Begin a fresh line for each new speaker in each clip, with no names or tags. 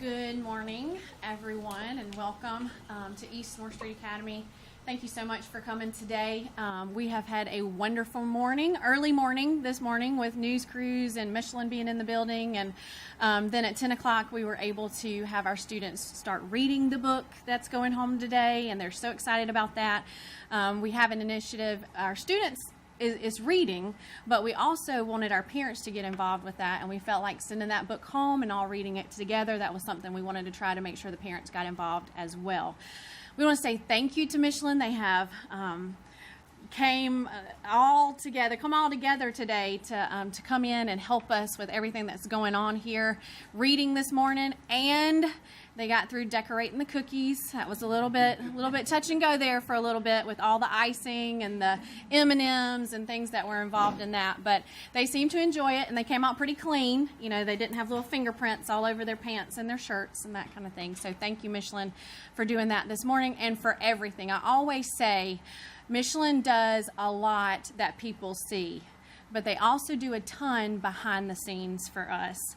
Good morning, everyone, and welcome to East North Street Academy. Thank you so much for coming today. We have had a wonderful morning, early morning this morning with news crews and Michelin being in the building. And then at 10 o'clock, we were able to have our students start reading the book that's going home today, and they're so excited about that. We have an initiative, our students is reading, but we also wanted our parents to get involved with that, and we felt like sending that book home and all reading it together, that was something we wanted to try to make sure the parents got involved as well. We want to say thank you to Michelin. They have come all together today to come in and help us with everything that's going on here, reading this morning, and they got through decorating the cookies. That was a little bit touch and go there for a little bit with all the icing and the M&Ms and things that were involved in that. But they seemed to enjoy it, and they came out pretty clean. You know, they didn't have little fingerprints all over their pants and their shirts and that kind of thing. So thank you, Michelin, for doing that this morning and for everything. I always say Michelin does a lot that people see, but they also do a ton behind the scenes for us,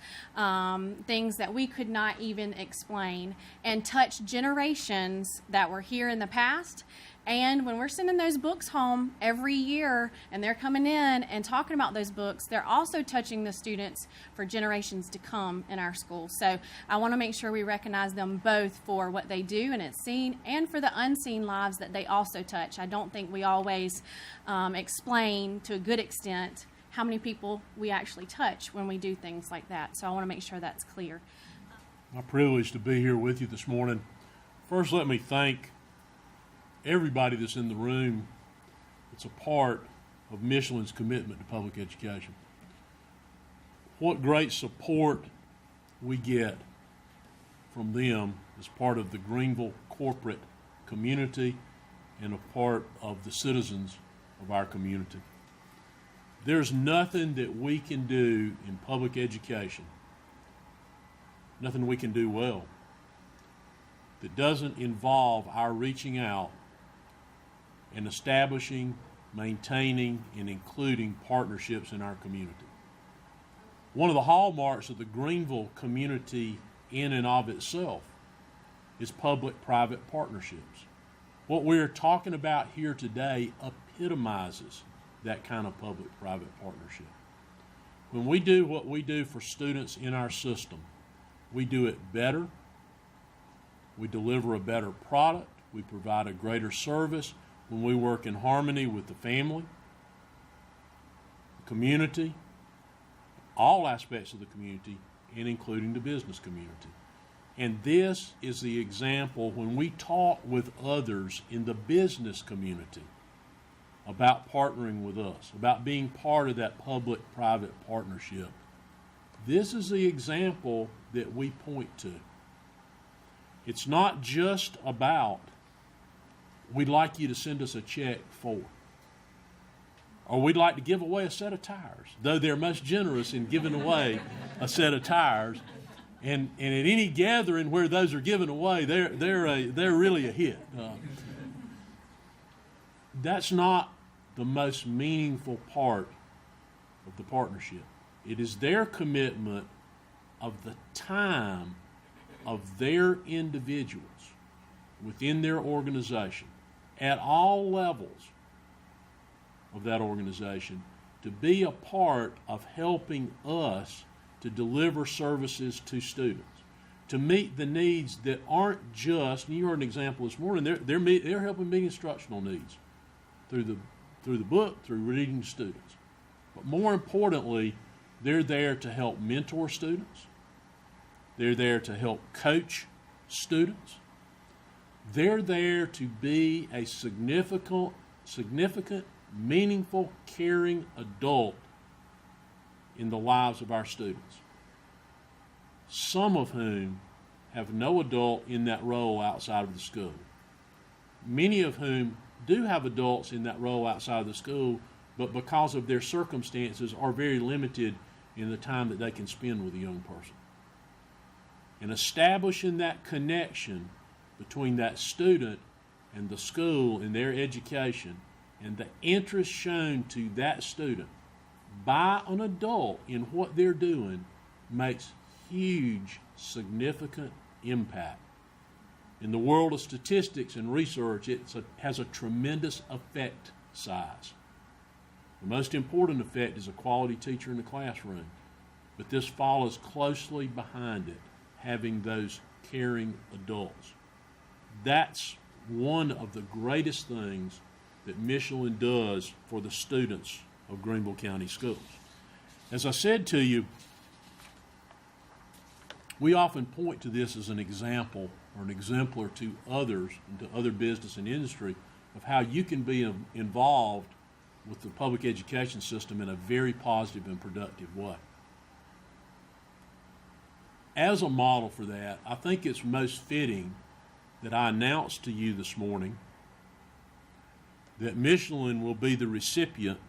things that we could not even explain, and touch generations that were here in the past. And when we're sending those books home every year and they're coming in and talking about those books, they're also touching the students for generations to come in our school. So I want to make sure we recognize them both for what they do and it's seen, and for the unseen lives that they also touch. I don't think we always explain to a good extent how many people we actually touch when we do things like that. So I want to make sure that's clear.
My privilege to be here with you this morning. First, let me thank everybody that's in the room that's a part of Michelin's commitment to public education. What great support we get from them as part of the Greenville corporate community and a part of the citizens of our community. There's nothing that we can do in public education, nothing we can do well, that doesn't involve our reaching out and establishing, maintaining, and including partnerships in our community. One of the hallmarks of the Greenville community in and of itself is public-private partnerships. What we're talking about here today epitomizes that kind of public-private partnership. When we do what we do for students in our system, we do it better, we deliver a better product, we provide a greater service when we work in harmony with the family, the community, all aspects of the community, and including the business community. And this is the example when we talk with others in the business community about partnering with us, about being part of that public-private partnership. This is the example that we point to. It's not just about, we'd like you to send us a check for, or we'd like to give away a set of tires, though they're most generous in giving away a set of tires. And at any gathering where those are given away, they're really a hit. That's not the most meaningful part of the partnership. It is their commitment of the time of their individuals within their organization at all levels of that organization to be a part of helping us to deliver services to students, to meet the needs that aren't just, and you heard an example this morning, they're helping meet instructional needs through the book, through reading to students. But more importantly, they're there to help mentor students. They're there to help coach students. They're there to be a significant, meaningful, caring adult in the lives of our students, some of whom have no adult in that role outside of the school. Many of whom do have adults in that role outside of the school, but because of their circumstances are very limited in the time that they can spend with a young person. And establishing that connection between that student and the school and their education and the interest shown to that student by an adult in what they're doing makes huge, significant impact. In the world of statistics and research, it has a tremendous effect size. The most important effect is a quality teacher in the classroom, but this follows closely behind it, having those caring adults. That's one of the greatest things that Michelin does for the students of Greenville County Schools. As I said to you, we often point to this as an example or an exemplar to others and to other business and industry of how you can be involved with the public education system in a very positive and productive way. As a model for that, I think it's most fitting that I announce to you this morning that Michelin will be the recipient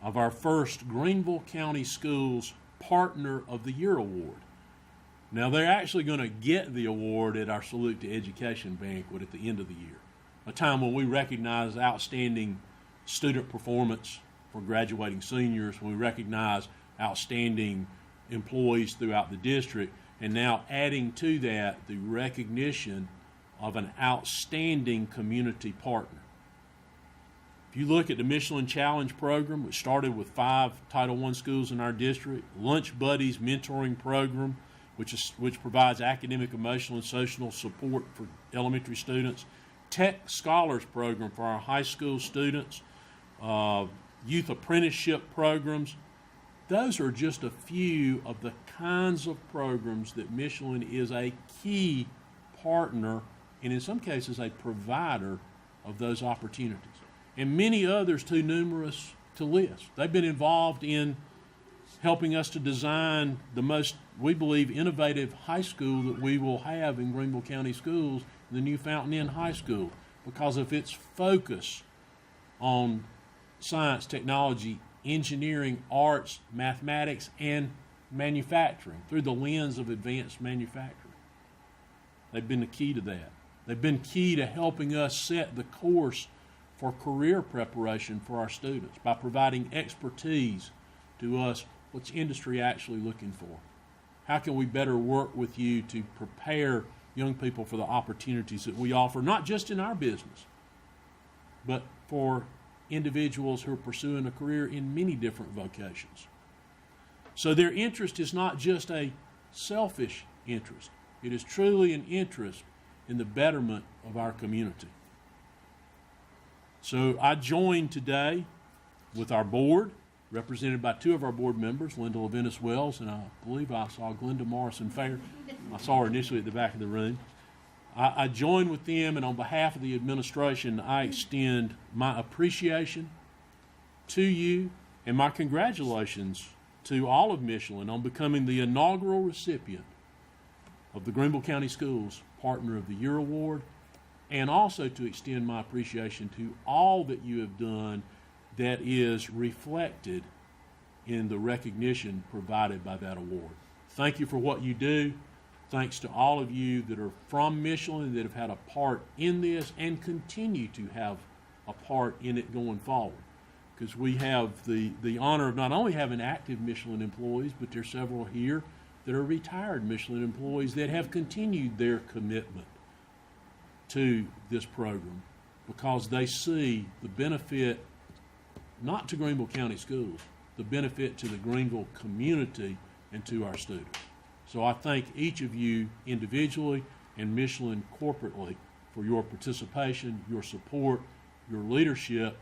of our first Greenville County Schools Partner of the Year Award. Now, they're actually going to get the award at our Salute to Education banquet at the end of the year, a time when we recognize outstanding student performance for graduating seniors, when we recognize outstanding employees throughout the district, and now adding to that the recognition of an outstanding community partner. If you look at the Michelin Challenge program, which started with 5 Title I schools in our district, Lunch Buddies mentoring program, which provides academic, emotional, and social support for elementary students, Tech Scholars program for our high school students, youth apprenticeship programs. Those are just a few of the kinds of programs that Michelin is a key partner and in some cases a provider of those opportunities. And many others too numerous to list. They've been involved in helping us to design the most, we believe, innovative high school that we will have in Greenville County Schools, the new Fountain Inn High School, because of its focus on science, technology, engineering, arts, mathematics, and manufacturing through the lens of advanced manufacturing. They've been the key to that. They've been key to helping us set the course for career preparation for our students by providing expertise to us. What's industry actually looking for? How can we better work with you to prepare young people for the opportunities that we offer, not just in our business, but for individuals who are pursuing a career in many different vocations. So their interest is not just a selfish interest. It is truly an interest in the betterment of our community. So I joined today with our board, represented by 2 of our board members, Linda Levinas Wells, and I believe I saw Glenda Morrison Fair. I saw her initially at the back of the room. I join with them, and on behalf of the administration, I extend my appreciation to you and my congratulations to all of Michelin on becoming the inaugural recipient of the Greenville County Schools Partner of the Year Award, and also to extend my appreciation to all that you have done that is reflected in the recognition provided by that award. Thank you for what you do. Thanks to all of you that are from Michelin that have had a part in this and continue to have a part in it going forward. Because we have the honor of not only having active Michelin employees, but there's several here that are retired Michelin employees that have continued their commitment to this program because they see the benefit, not to Greenville County Schools, the benefit to the Greenville community and to our students. So I thank each of you individually and Michelin corporately for your participation, your support, your leadership,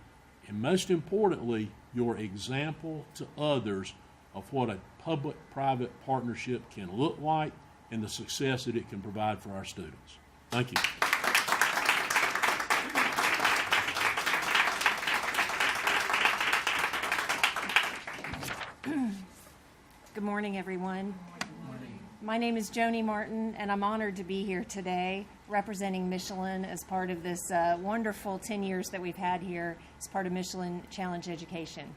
and most importantly, your example to others of what a public-private partnership can look like and the success that it can provide for our students. Thank you.
Good morning, everyone. My name is Joni Martin, and I'm honored to be here today representing Michelin as part of this wonderful 10 years that we've had here as part of Michelin Challenge Education.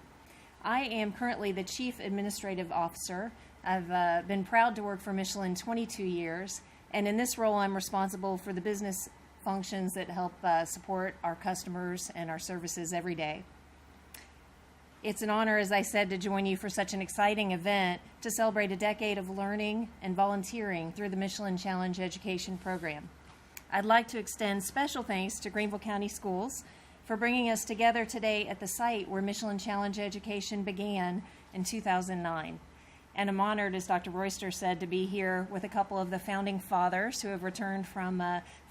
I am currently the Chief Administrative Officer. I've been proud to work for Michelin 22 years, and in this role I'm responsible for the business functions that help support our customers and our services every day. It's an honor, as I said, to join you for such an exciting event to celebrate a decade of learning and volunteering through the Michelin Challenge Education program. I'd like to extend special thanks to Greenville County Schools for bringing us together today at the site where Michelin Challenge Education began in 2009. And I'm honored, as Dr. Royster said, to be here with a couple of the founding fathers who have returned from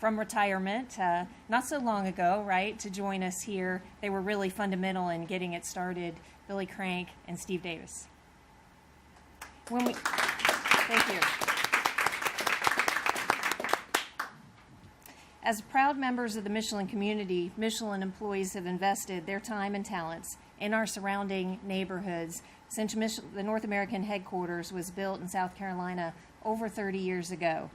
retirement not so long ago, right, to join us here. They were really fundamental in getting it started, Billy Crank and Steve Davis. Thank you. As proud members of the Michelin community, Michelin employees have invested their time and talents in our surrounding neighborhoods since the North American headquarters was built in South Carolina over 30 years ago.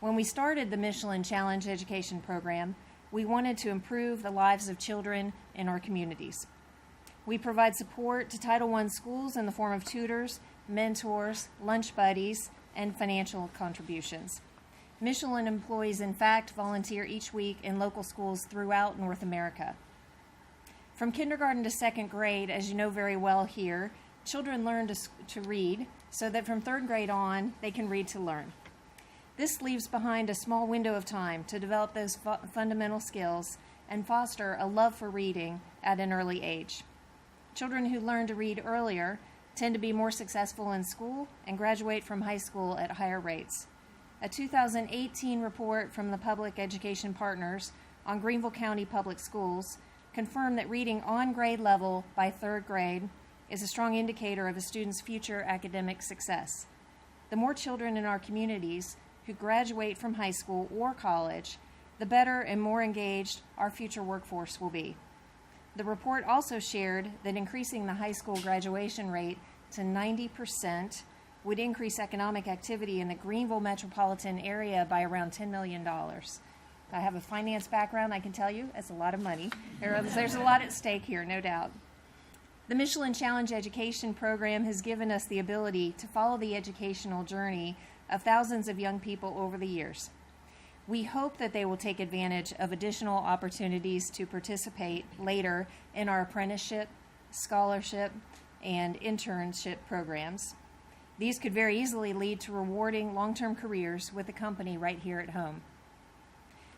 When we started the Michelin Challenge Education program, we wanted to improve the lives of children in our communities. We provide support to Title I schools in the form of tutors, mentors, lunch buddies, and financial contributions. Michelin employees, in fact, volunteer each week in local schools throughout North America. From kindergarten to second grade, as you know very well here, children learn to read so that from third grade on, they can read to learn. This leaves behind a small window of time to develop those fundamental skills and foster a love for reading at an early age. Children who learn to read earlier tend to be more successful in school and graduate from high school at higher rates. A 2018 report from the Public Education Partners on Greenville County Public Schools confirmed that reading on grade level by third grade is a strong indicator of a student's future academic success. The more children in our communities who graduate from high school or college, the better and more engaged our future workforce will be. The report also shared that increasing the high school graduation rate to 90% would increase economic activity in the Greenville metropolitan area by around $10 million. I have a finance background, I can tell you, it's a lot of money. There's a lot at stake here, no doubt. The Michelin Challenge Education program has given us the ability to follow the educational journey of thousands of young people over the years. We hope that they will take advantage of additional opportunities to participate later in our apprenticeship, scholarship, and internship programs. These could very easily lead to rewarding long-term careers with the company right here at home.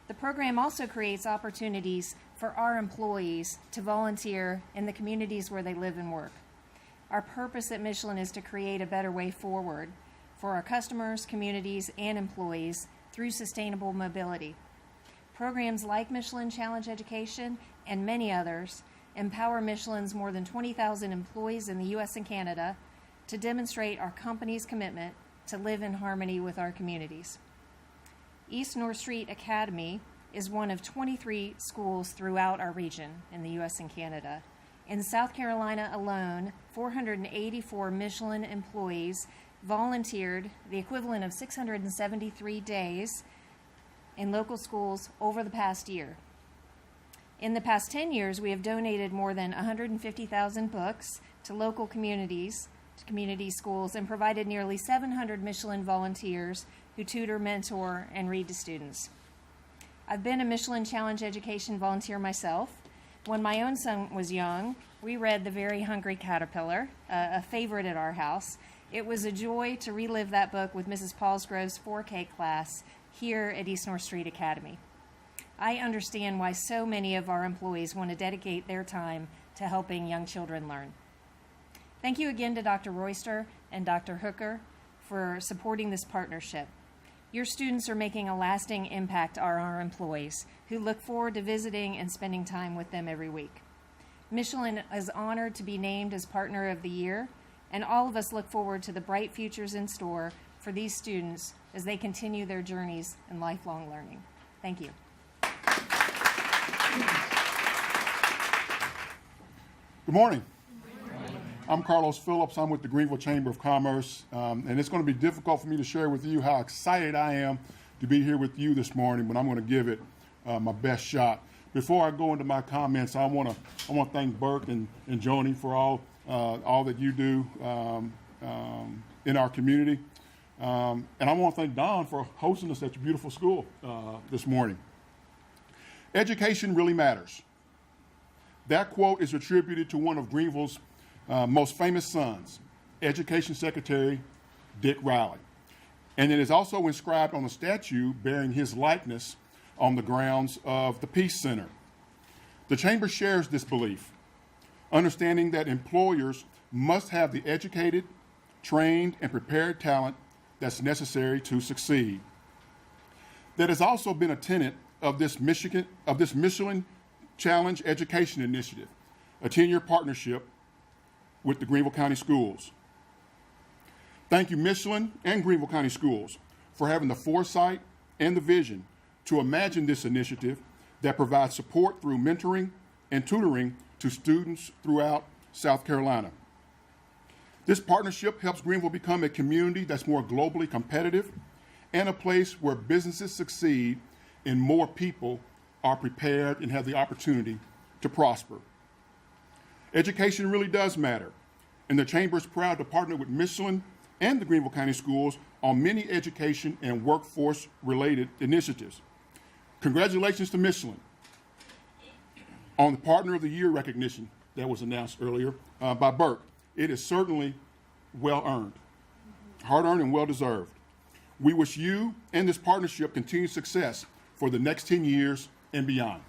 The program also creates opportunities for our employees to volunteer in the communities where they live and work. Our purpose at Michelin is to create a better way forward for our customers, communities, and employees through sustainable mobility. Programs like Michelin Challenge Education and many others empower Michelin's more than 20,000 employees in the U.S. and Canada to demonstrate our company's commitment to live in harmony with our communities. East North Street Academy is one of 23 schools throughout our region in the U.S. and Canada. In South Carolina alone, 484 Michelin employees volunteered the equivalent of 673 days in local schools over the past year. In the past 10 years, we have donated more than 150,000 books to local communities, to community schools, and provided nearly 700 Michelin volunteers who tutor, mentor, and read to students. I've been a Michelin Challenge Education volunteer myself. When my own son was young, we read The Very Hungry Caterpillar, a favorite at our house. It was a joy to relive that book with Mrs. Paulsgrove's 4K class here at East North Street Academy. I understand why so many of our employees want to dedicate their time to helping young children learn. Thank you again to Dr. Royster and Dr. Hooker for supporting this partnership. Your students are making a lasting impact on our employees, who look forward to visiting and spending time with them every week. Michelin is honored to be named as Partner of the Year, and all of us look forward to the bright futures in store for these students as they continue their journeys in lifelong learning. Thank you.
Good morning. I'm Carlos Phillips. I'm with the Greenville Chamber of Commerce, and it's going to be difficult for me to share with you how excited I am to be here with you this morning, but I'm going to give it my best shot. Before I go into my comments, I want to thank Burke and Joni for all that you do in our community, and I want to thank Don for hosting us at your beautiful school this morning. Education really matters. That quote is attributed to one of Greenville's most famous sons, Education Secretary Dick Riley. And it is also inscribed on a statue bearing his likeness on the grounds of the Peace Center. The Chamber shares this belief, understanding that employers must have the educated, trained, and prepared talent that's necessary to succeed. That has also been a tenet of this Michelin Challenge Education Initiative, a 10-year partnership with the Greenville County Schools. Thank you, Michelin and Greenville County Schools, for having the foresight and the vision to imagine this initiative that provides support through mentoring and tutoring to students throughout South Carolina. This partnership helps Greenville become a community that's more globally competitive and a place where businesses succeed and more people are prepared and have the opportunity to prosper. Education really does matter, and the Chamber is proud to partner with Michelin and the Greenville County Schools on many education and workforce-related initiatives. Congratulations to Michelin on the Partner of the Year recognition that was announced earlier by Burke. It is certainly well-earned, hard-earned and well-deserved. We wish you and this partnership continued success for the next 10 years and beyond.